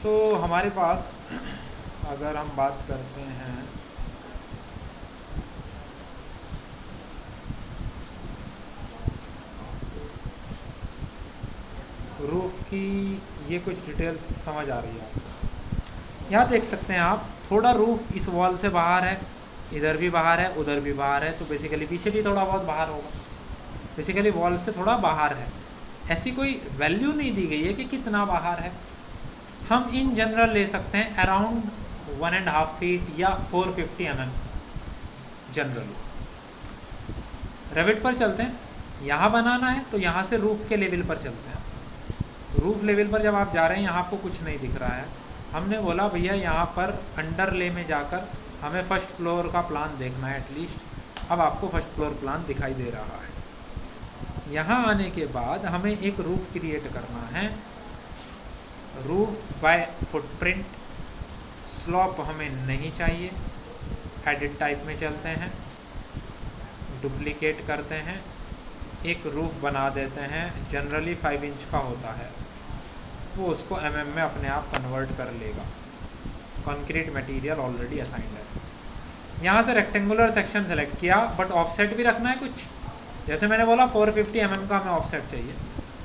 हमारे पास अगर हम बात करते हैं रूफ की, ये कुछ डिटेल्स समझ आ रही है आपको। यहाँ देख सकते हैं आप, थोड़ा रूफ इस वॉल से बाहर है, इधर भी बाहर है, उधर भी बाहर है, तो बेसिकली पीछे भी थोड़ा बहुत बाहर होगा, बेसिकली वॉल से थोड़ा बाहर है। ऐसी कोई वैल्यू नहीं दी गई है कि कितना बाहर है। हम इन जनरल ले सकते हैं अराउंड 1.5 फीट या 450 mm जनरली। रेविट पर चलते हैं, यहाँ बनाना है तो यहाँ से रूफ के लेवल पर चलते हैं। रूफ लेवल पर जब आप जा रहे हैं, यहाँ आपको कुछ नहीं दिख रहा है। हमने बोला भैया यहाँ पर अंडर ले में जाकर हमें फर्स्ट फ्लोर का प्लान देखना है एटलीस्ट। अब आपको फर्स्ट फ्लोर प्लान दिखाई दे रहा है। यहाँ आने के बाद हमें एक रूफ क्रिएट करना है। रूफ बाय फुटप्रिंट, स्लॉप हमें नहीं चाहिए। एडिट टाइप में चलते हैं, डुप्लीकेट करते हैं, एक रूफ बना देते हैं। जनरली 5 इंच का होता है, वो उसको mm में अपने आप कन्वर्ट कर लेगा। कंक्रीट मटेरियल ऑलरेडी असाइंड है। यहाँ से रेक्टेंगुलर सेक्शन सेलेक्ट किया, बट ऑफसेट भी रखना है कुछ। जैसे मैंने बोला 450 mm का हमें ऑफसेट चाहिए,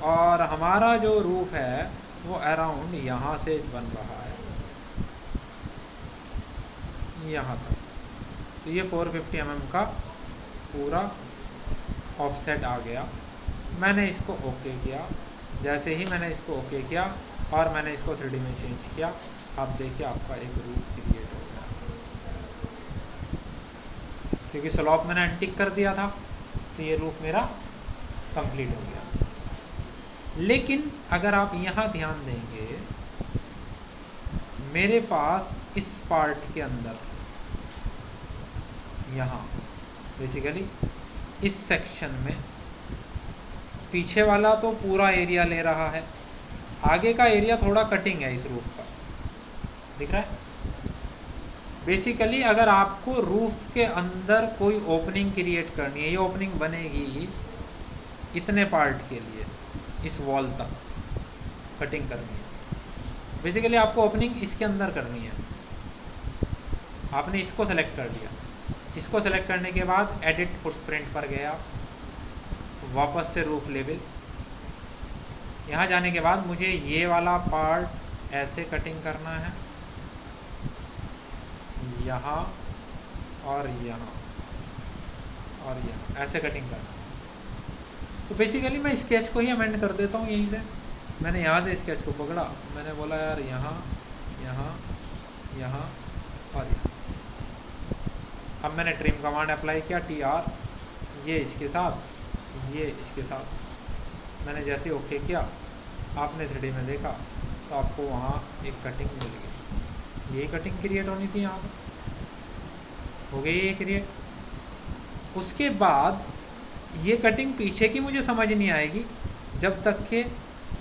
और हमारा जो रूफ है वो अराउंड यहाँ से बन रहा है यहाँ तक, तो ये 450 mm का पूरा ऑफसेट आ गया। मैंने इसको ओके किया। जैसे ही मैंने इसको ओके किया और मैंने इसको 3D में चेंज किया, आप देखिए आपका एक रूफ क्रिएट हो गया। क्योंकि स्लॉप मैंने अनटिक कर दिया था, तो ये रूफ मेरा कंप्लीट हो गया। लेकिन अगर आप यहाँ ध्यान देंगे, मेरे पास इस पार्ट के अंदर, यहाँ बेसिकली इस सेक्शन में, पीछे वाला तो पूरा एरिया ले रहा है, आगे का एरिया थोड़ा कटिंग है इस रूफ का, दिख रहा है। बेसिकली अगर आपको रूफ के अंदर कोई ओपनिंग क्रिएट करनी है, ये ओपनिंग बनेगी इतने पार्ट के लिए, इस वॉल तक कटिंग करनी है। बेसिकली आपको ओपनिंग इसके अंदर करनी है। आपने इसको सेलेक्ट कर लिया। इसको सेलेक्ट करने के बाद एडिट फुटप्रिंट पर गया, वापस से रूफ लेवल। यहाँ जाने के बाद मुझे ये वाला पार्ट ऐसे कटिंग करना है, यहाँ और यहाँ और यहाँ, ऐसे कटिंग करना है। तो बेसिकली मैं स्केच को ही अमेंड कर देता हूँ यहीं से। मैंने यहाँ से स्केच को पकड़ा, मैंने बोला यार यहाँ यहाँ यहाँ और यहाँ। अब मैंने ट्रिम कमांड अप्लाई किया, TR, ये इसके साथ, ये इसके साथ। मैंने जैसे ओके किया, आपने 3D में देखा तो आपको वहाँ एक कटिंग मिल गई। यही कटिंग क्रिएट होनी थी, यहाँ पर हो गई ये क्रिएट। उसके बाद ये कटिंग पीछे की मुझे समझ नहीं आएगी जब तक कि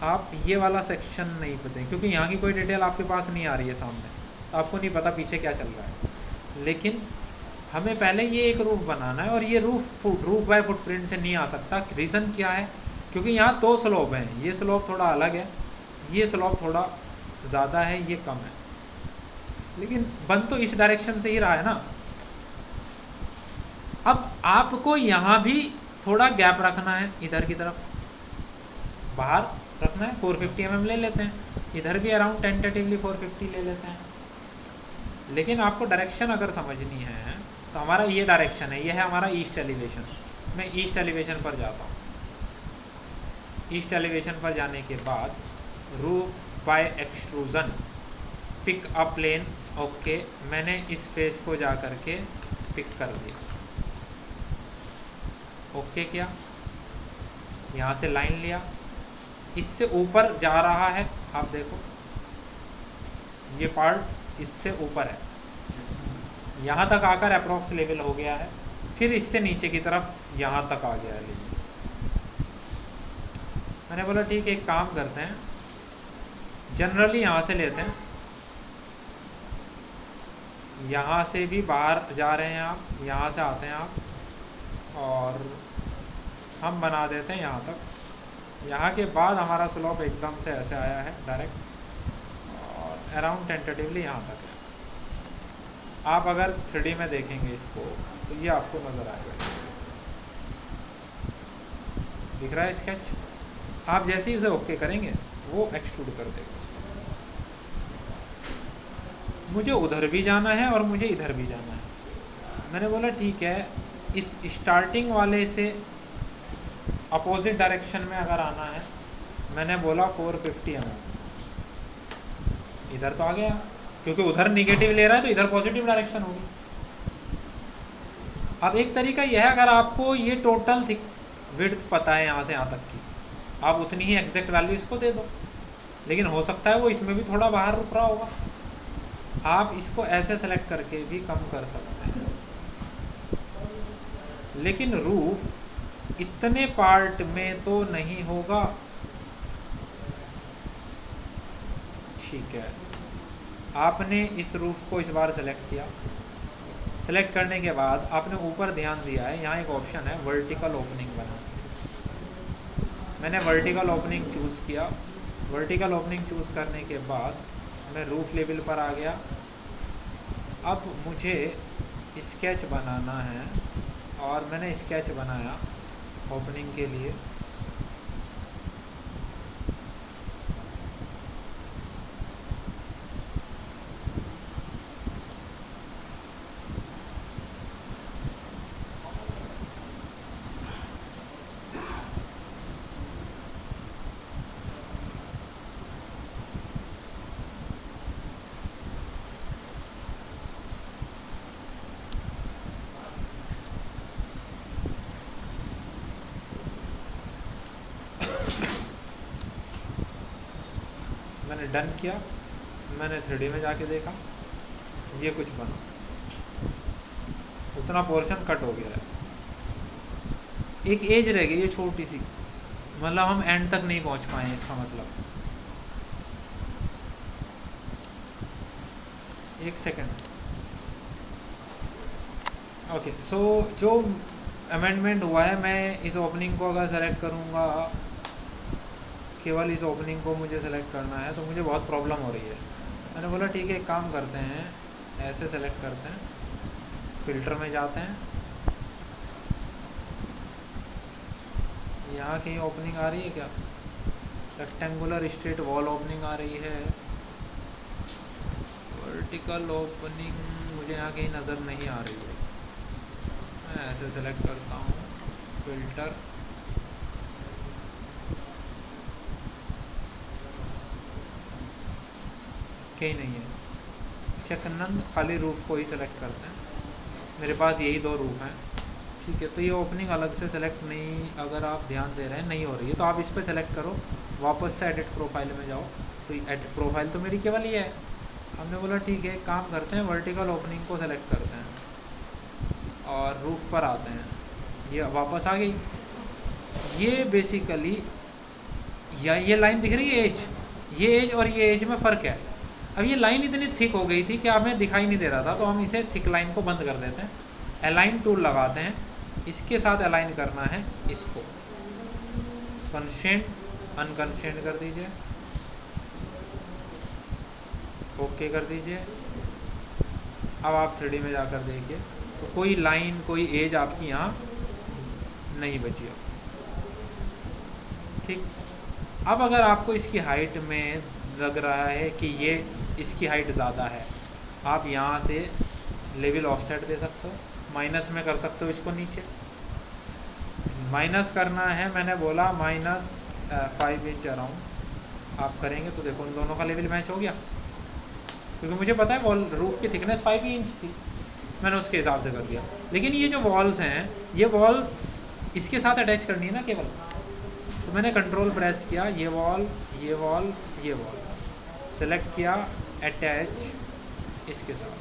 आप ये वाला सेक्शन नहीं पता, क्योंकि यहाँ की कोई डिटेल आपके पास नहीं आ रही है सामने, तो आपको नहीं पता पीछे क्या चल रहा है। लेकिन हमें पहले ये एक रूफ बनाना है, और ये रूफ बाय फुटप्रिंट से नहीं आ सकता। रीज़न क्या है? क्योंकि यहाँ 2 स्लोप हैं, ये स्लोप थोड़ा अलग है, ये स्लोप थोड़ा ज़्यादा है, ये कम है। लेकिन बन तो इस डायरेक्शन से ही रहा है ना। अब आपको यहाँ भी थोड़ा गैप रखना है, इधर की तरफ बाहर रखना है। 450 mm ले लेते हैं, इधर भी अराउंड टेंटेटिवली 450 ले लेते हैं। लेकिन आपको डायरेक्शन अगर समझनी है तो हमारा ये डायरेक्शन है, ये है हमारा ईस्ट एलिवेशन। मैं ईस्ट एलिवेशन पर जाता हूँ। ईस्ट एलिवेशन पर जाने के बाद roof by extrusion, pick a plane, okay. मैंने इस फेस को जा कर के पिक कर दिया, ओके किया। यहाँ से लाइन लिया, इससे ऊपर जा रहा है, आप देखो ये पार्ट इससे ऊपर है, यहाँ तक आकर अप्रोक्स लेवल हो गया है। फिर इससे नीचे की तरफ यहाँ तक आ गया है लेवल। मैंने बोला ठीक है, एक काम करते हैं, जनरली यहाँ से लेते हैं, यहाँ से भी बाहर जा रहे हैं आप, यहाँ से आते हैं आप, और हम बना देते हैं यहाँ तक। यहाँ के बाद हमारा स्लोप एकदम से ऐसे आया है डायरेक्ट, और अराउंड टेंटेटिवली यहाँ तक है। आप अगर 3D में देखेंगे इसको तो ये आपको नज़र आएगा, दिख रहा है स्केच। आप जैसे ही इसे ओके करेंगे वो एक्सट्रूड कर देगा। मुझे उधर भी जाना है और मुझे इधर भी जाना है। मैंने बोला ठीक है, इस स्टार्टिंग वाले से अपोजिट डायरेक्शन में अगर आना है, मैंने बोला 450 mm, इधर तो आ गया क्योंकि उधर निगेटिव ले रहा है तो इधर पॉजिटिव डायरेक्शन होगी। अब एक तरीका यह है, अगर आपको ये टोटल थिक विड्थ पता है यहाँ से यहाँ तक की, आप उतनी ही एग्जैक्ट वैल्यू इसको दे दो, लेकिन हो सकता है वो इसमें भी थोड़ा बाहर रुक रहा होगा। आप इसको ऐसे सेलेक्ट करके भी कम कर सकते हैं, लेकिन रूफ इतने पार्ट में तो नहीं होगा। ठीक है, आपने इस रूफ को इस बार सेलेक्ट किया। सेलेक्ट करने के बाद आपने ऊपर ध्यान दिया है, यहाँ एक ऑप्शन है वर्टिकल ओपनिंग बना। मैंने वर्टिकल ओपनिंग चूज़ किया। वर्टिकल ओपनिंग चूज़ करने के बाद मैं रूफ लेवल पर आ गया। अब मुझे स्केच बनाना है और मैंने स्केच बनाया ओपनिंग के लिए। मैंने डन किया, मैंने 3D में जाके देखा, ये कुछ बना, उतना पोर्शन कट हो गया है, एक एज रह गई है छोटी सी, मतलब हम एंड तक नहीं पहुंच पाए, इसका मतलब। एक सेकंड। ओके, सो जो अमेंडमेंट हुआ है, मैं इस ओपनिंग को अगर सेलेक्ट करूँगा, केवल इस ओपनिंग को मुझे सेलेक्ट करना है, तो मुझे बहुत प्रॉब्लम हो रही है। मैंने बोला ठीक है, एक काम करते हैं, ऐसे सेलेक्ट करते हैं, फिल्टर में जाते हैं, यहाँ कहीं ओपनिंग आ रही है क्या? रेक्टेंगुलर स्ट्रेट वॉल ओपनिंग आ रही है, वर्टिकल ओपनिंग मुझे यहाँ कहीं नज़र नहीं आ रही है। मैं ऐसे सेलेक्ट करता हूँ, फिल्टर, कहीं नहीं है। चेक नन, खाली रूफ को ही सेलेक्ट करते हैं, मेरे पास यही 2 रूफ हैं। ठीक है, तो ये ओपनिंग अलग से सेलेक्ट नहीं, अगर आप ध्यान दे रहे हैं नहीं हो रही है, तो आप इस पर सेलेक्ट करो, वापस से एडिट प्रोफाइल में जाओ, तो एडिट प्रोफाइल तो मेरी केवल ये है। हमने बोला ठीक है, काम करते हैं, वर्टिकल ओपनिंग को सेलेक्ट करते हैं और रूफ पर आते हैं, ये वापस आ गई। ये बेसिकली ये लाइन दिख रही है एज, ये एज और ये एज में फ़र्क है। अब ये लाइन इतनी थिक हो गई थी कि हमें दिखाई नहीं दे रहा था, तो हम इसे थिक लाइन को बंद कर देते हैं, अलाइन टूल लगाते हैं, इसके साथ अलाइन करना है इसको, कंस्ट्रेंट अनकंस्ट्रेंट कर दीजिए, ओके कर दीजिए। अब आप 3D में जाकर देखिए, तो कोई लाइन, कोई एज आपकी यहाँ नहीं बची है। ठीक, अब अगर आपको इसकी हाइट में लग रहा है कि ये इसकी हाइट ज़्यादा है, आप यहाँ से लेवल ऑफसेट दे सकते हो, माइनस में कर सकते हो इसको, नीचे माइनस करना है, मैंने बोला -5 इंच अराउंड। आप करेंगे तो देखो उन दोनों का लेवल मैच हो गया, क्योंकि मुझे पता है वॉल रूफ की थिकनेस 5 इंच थी, मैंने उसके हिसाब से कर दिया। लेकिन ये जो वॉल्स हैं, ये वॉल्स इसके साथ अटैच करनी है ना केवल, तो मैंने कंट्रोल प्रेस किया, ये वॉल, ये वॉल, ये वॉल सेलेक्ट किया, अटैच इसके साथ,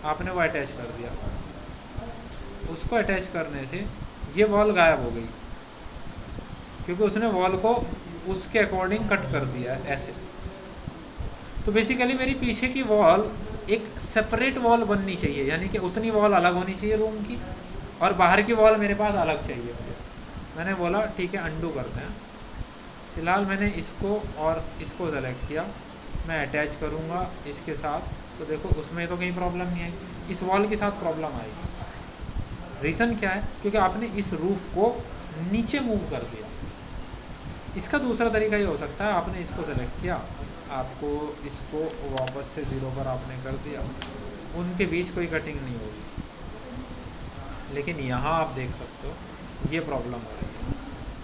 आपने वो अटैच कर दिया। उसको अटैच करने से ये वॉल गायब हो गई, क्योंकि उसने वॉल को उसके अकॉर्डिंग कट कर दिया ऐसे। तो बेसिकली मेरी पीछे की वॉल एक सेपरेट वॉल बननी चाहिए, यानी कि उतनी वॉल अलग होनी चाहिए रूम की, और बाहर की वॉल मेरे पास अलग चाहिए मुझे। मैंने बोला ठीक है, अंडू करते हैं, फ़िलहाल मैंने इसको और इसको सेलेक्ट किया, मैं अटैच करूँगा इसके साथ, तो देखो उसमें तो कहीं प्रॉब्लम नहीं आई, इस वॉल के साथ प्रॉब्लम आएगी। रीज़न क्या है? क्योंकि आपने इस रूफ़ को नीचे मूव कर दिया। इसका दूसरा तरीका ये हो सकता है, आपने इसको सेलेक्ट किया, आपको इसको वापस से 0 पर आपने कर दिया, उनके बीच कोई कटिंग नहीं होगी। लेकिन यहाँ आप देख सकते हो ये प्रॉब्लम हो रही है।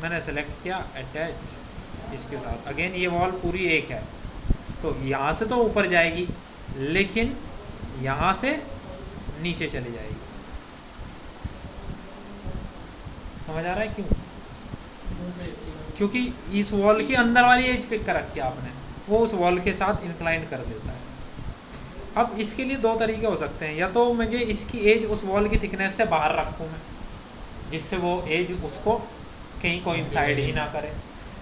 मैंने सेलेक्ट किया अटैच इसके साथ, अगेन ये वॉल पूरी एक है, तो यहाँ से तो ऊपर जाएगी लेकिन यहाँ से नीचे चली जाएगी। समझ आ रहा है क्यों? क्योंकि इस वॉल की अंदर वाली एज पिक कर रखी है आपने, वो उस वॉल के साथ इंक्लाइन कर देता है। अब इसके लिए दो तरीके हो सकते हैं, या तो मुझे इसकी एज उस वॉल की थिकनेस से बाहर रखूँ मैं, जिससे वो एज उसको कहीं कोइंसाइड ही ना करे,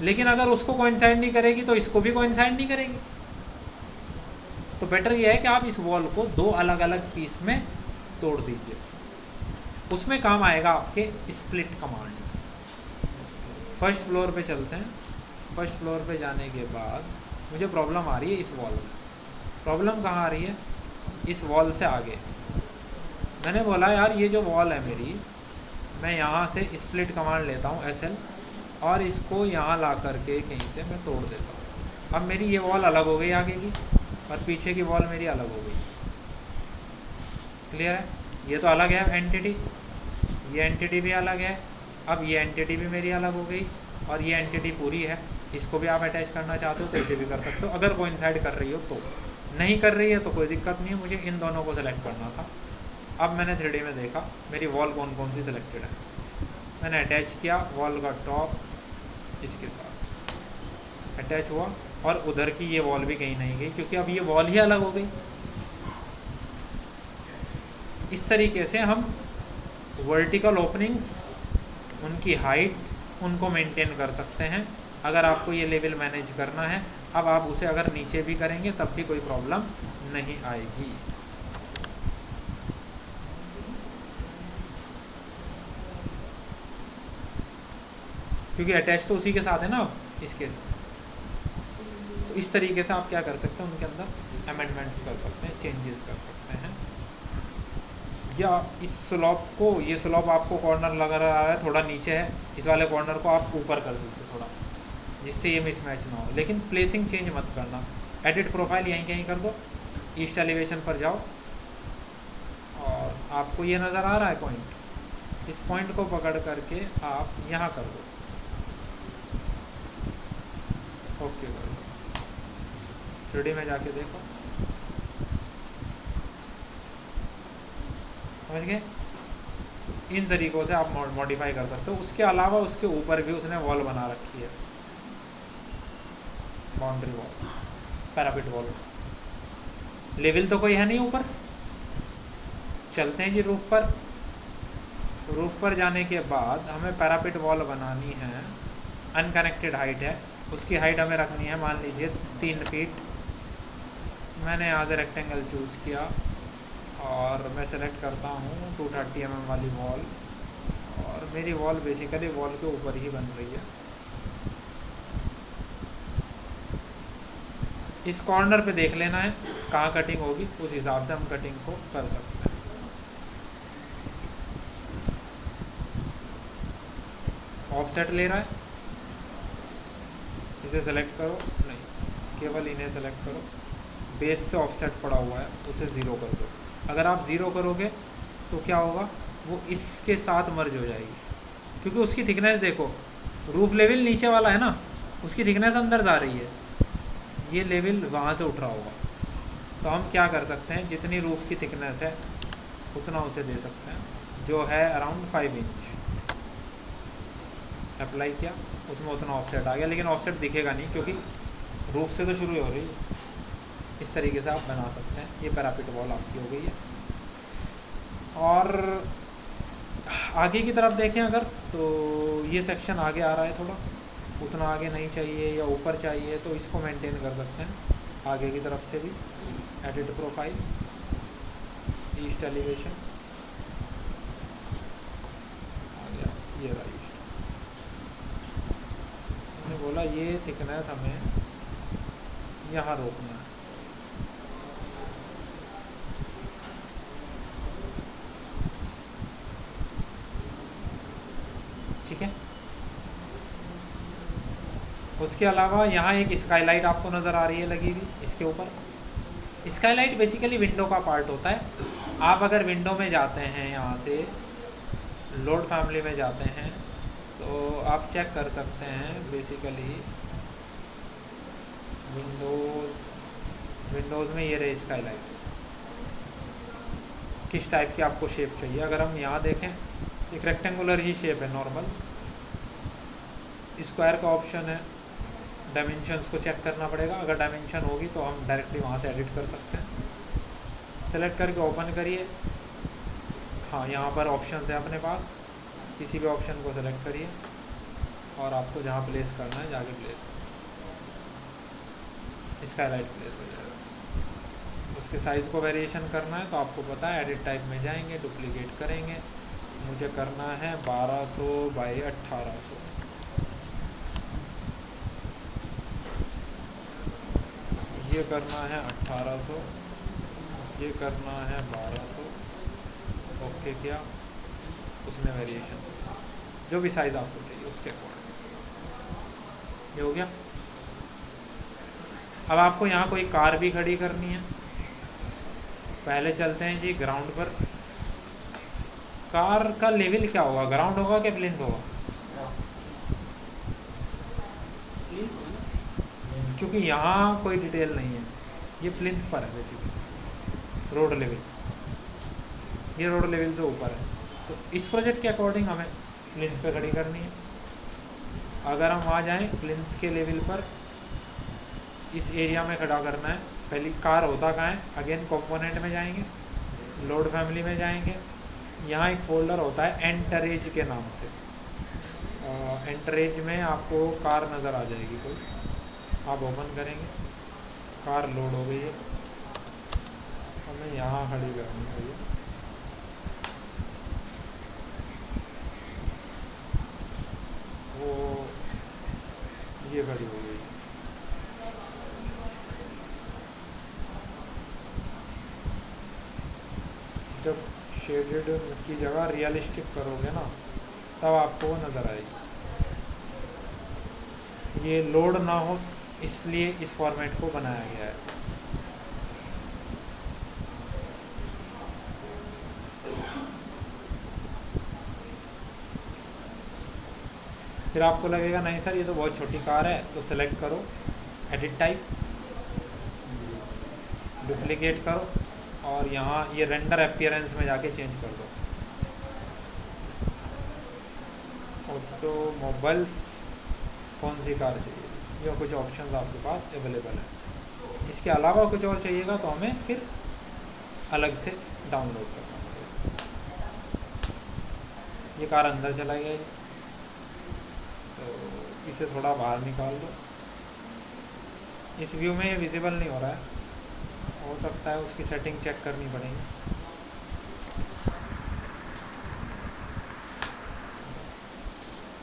लेकिन अगर उसको कोइंसाइड नहीं करेगी तो इसको भी कोइंसाइड नहीं करेगी। तो बेटर ये है कि आप इस वॉल को दो अलग अलग पीस में तोड़ दीजिए, उसमें काम आएगा आपके स्प्लिट कमांड। फर्स्ट फ्लोर पे चलते हैं। फर्स्ट फ्लोर पे जाने के बाद मुझे प्रॉब्लम आ रही है इस वॉल में। प्रॉब्लम कहाँ आ रही है? इस वॉल से आगे। मैंने बोला यार ये जो वॉल है मेरी, मैं यहाँ से स्प्लिट कमांड लेता हूँ SL, और इसको यहाँ ला करके कहीं से मैं तोड़ देता हूँ। अब मेरी ये वॉल अलग हो गई आगे की, और पीछे की वॉल मेरी अलग हो गई। क्लियर है? ये तो अलग है एंटिटी, ये एंटिटी भी अलग है। अब ये एंटिटी भी मेरी अलग हो गई, और ये एंटिटी पूरी है। इसको भी आप अटैच करना चाहते हो तो इसे भी कर सकते हो, अगर कोइंसाइड कर रही हो तो। नहीं कर रही है तो कोई दिक्कत नहीं है, मुझे इन दोनों को सेलेक्ट करना था। अब मैंने 3D में देखा मेरी वॉल कौन कौन सी सिलेक्टेड है, मैंने अटैच किया वॉल का टॉप इसके साथ अटैच हुआ, और उधर की ये वॉल भी कहीं नहीं गई क्योंकि अब ये वॉल ही अलग हो गई। इस तरीके से हम वर्टिकल ओपनिंग्स, उनकी हाइट, उनको मेंटेन कर सकते हैं अगर आपको ये लेवल मैनेज करना है। अब आप उसे अगर नीचे भी करेंगे तब भी कोई प्रॉब्लम नहीं आएगी। क्योंकि अटैच तो उसी के साथ है ना अब इसके साथ। तो इस तरीके से आप क्या कर सकते हैं, उनके अंदर अमेंडमेंट्स कर सकते हैं, चेंजेस कर सकते हैं। या इस स्लॉप को, ये स्लॉप आपको कॉर्नर लग रहा है थोड़ा नीचे है, इस वाले कॉर्नर को आप ऊपर कर दीजिए थोड़ा, जिससे ये मिसमैच ना हो। लेकिन प्लेसिंग चेंज मत करना। एडिट प्रोफाइल यहीं कहीं कर दो, ईस्ट एलिवेशन पर जाओ, और आपको ये नज़र आ रहा है पॉइंट, इस पॉइंट को पकड़ करके आप यहाँ कर दो, ओके कर दो। 3D में जाके देखो, समझ गए? इन तरीक़ों से आप मॉडिफाई कर सकते हो। उसके अलावा उसके ऊपर भी उसने वॉल बना रखी है, boundary wall, parapet wall. Level तो कोई है नहीं ऊपर। चलते हैं जी रूफ पर। रूफ पर जाने के बाद हमें पैरापिट वॉल बनानी है, अनकनेक्टेड हाइट है, उसकी हाइट हमें रखनी है मान लीजिए 3 फीट। मैंने यहाँ से रेक्टेंगल चूज़ किया और मैं सेलेक्ट करता हूँ 230 mm वाली वॉल, और मेरी वॉल बेसिकली वॉल के ऊपर ही बन रही है। इस कॉर्नर पे देख लेना है कहाँ कटिंग होगी, उस हिसाब से हम कटिंग को कर सकते हैं। ऑफसेट ले रहा है, इसे सेलेक्ट करो, नहीं केवल इन्हें सेलेक्ट करो। बेस से ऑफसेट पड़ा हुआ है उसे 0 कर दो। अगर आप 0 करोगे तो क्या होगा, वो इसके साथ मर्ज हो जाएगी, क्योंकि उसकी थिकनेस देखो, रूफ लेवल नीचे वाला है ना, उसकी थिकनेस अंदर जा रही है, ये लेवल वहाँ से उठ रहा होगा। तो हम क्या कर सकते हैं, जितनी रूफ की थिकनेस है उतना उसे दे सकते हैं, जो है अराउंड 5 इंच। अप्लाई किया, उसमें उतना ऑफसेट आ गया, लेकिन ऑफसेट दिखेगा नहीं क्योंकि रूफ से तो शुरू हो रही है। इस तरीके से आप बना सकते हैं। ये पैरापिट वॉल आपकी हो गई है। और आगे की तरफ देखें अगर, तो ये सेक्शन आगे आ रहा है थोड़ा, उतना आगे नहीं चाहिए या ऊपर चाहिए, तो इसको मेंटेन कर सकते हैं आगे की तरफ से भी। एडिट प्रोफाइल, ईस्ट एलिवेशन आ गया, ये रहा ईस्ट। मैंने बोला ये थिकनेस हमें यहाँ रोकना है। ठीक है। उसके अलावा यहाँ एक स्काईलाइट आपको नज़र आ रही है लगी हुई इसके ऊपर। स्काईलाइट बेसिकली विंडो का पार्ट होता है। आप अगर विंडो में जाते हैं, यहाँ से लोड फैमिली में जाते हैं, तो आप चेक कर सकते हैं बेसिकली विंडोज़ में ये रहे स्काईलाइट्स, किस टाइप की आपको शेप चाहिए। अगर हम यहाँ देखें, एक रेक्टेंगुलर ही शेप है नॉर्मल। स्क्वायर का ऑप्शन है, डायमेंशंस को चेक करना पड़ेगा। अगर डायमेंशन होगी तो हम डायरेक्टली वहाँ से एडिट कर सकते हैं। सेलेक्ट करके ओपन करिए। हाँ, यहाँ पर ऑप्शन है अपने पास, किसी भी ऑप्शन को सेलेक्ट करिए और आपको जहाँ प्लेस करना है जाके प्लेस करिए, स्काईलाइट प्लेस हो जाएगा। उसके साइज़ को वेरिएशन करना है तो आपको पता है, एडिट टाइप में जाएंगे, डुप्लीकेट करेंगे। मुझे करना है 1200 बाई 1800। ये करना है 1800, ये करना है 1200। ओके किया, उसने वेरिएशन जो भी साइज़ आपको चाहिए उसके अकॉर्डिंग। ये हो गया। अब आपको यहाँ कोई कार भी खड़ी करनी है। पहले चलते हैं जी ग्राउंड पर। कार का लेवल क्या होगा, ग्राउंड होगा कि प्लिंथ होगा? क्योंकि यहाँ कोई डिटेल नहीं है, ये प्लिंथ पर है बेसिकली, रोड लेवल। ये रोड लेवल से ऊपर है, तो इस प्रोजेक्ट के अकॉर्डिंग हमें प्लिंथ पे खड़ी करनी है। अगर हम वहाँ जाएं प्लिंथ के लेवल पर, इस एरिया में खड़ा करना है। पहली कार होता कहाँ है, अगेन कंपोनेंट में जाएंगे, लोड फैमिली में जाएंगे। यहाँ एक फोल्डर होता है एंटरेज के नाम से। एंटरेज में आपको कार नज़र आ जाएगी कोई, आप ओपन करेंगे, कार लोड हो गई है। हमें यहाँ खड़ी करनी है, वो ये खड़ी हो गई। जब शेडेड की जगह रियलिस्टिक करोगे ना, तब आपको वो नज़र आएगी। ये लोड ना हो इसलिए इस फॉर्मेट को बनाया गया है। फिर आपको लगेगा नहीं सर ये तो बहुत छोटी कार है, तो सेलेक्ट करो एडिट टाइप, डुप्लीकेट करो और यहाँ ये रेंडर अपीयरेंस में जाके चेंज कर दो। ऑटोमोबाइल्स कौन सी कार चाहिए, ये कुछ ऑप्शंस आपके पास अवेलेबल है। इसके अलावा कुछ और चाहिएगा तो हमें फिर अलग से डाउनलोड करना पड़ेगा। ये कार अंदर चला गया, तो इसे थोड़ा बाहर निकाल दो। इस व्यू में ये विजिबल नहीं हो रहा है, हो सकता है उसकी सेटिंग चेक करनी पड़ेगी।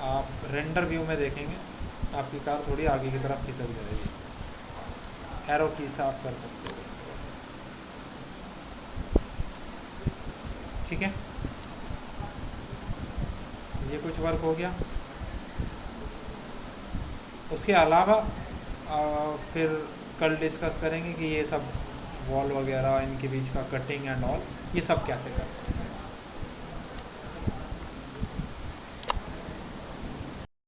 आप रेंडर व्यू में देखेंगे आपकी कार थोड़ी आगे की तरफ खिसक जाएगी। एरो की से आप कर सकते हो। ठीक है, ये कुछ वर्क हो गया। उसके अलावा फिर कल डिस्कस करेंगे कि ये सब वॉल वगैरह इनके बीच का कटिंग एंड ऑल ये सब कैसे करते हैं।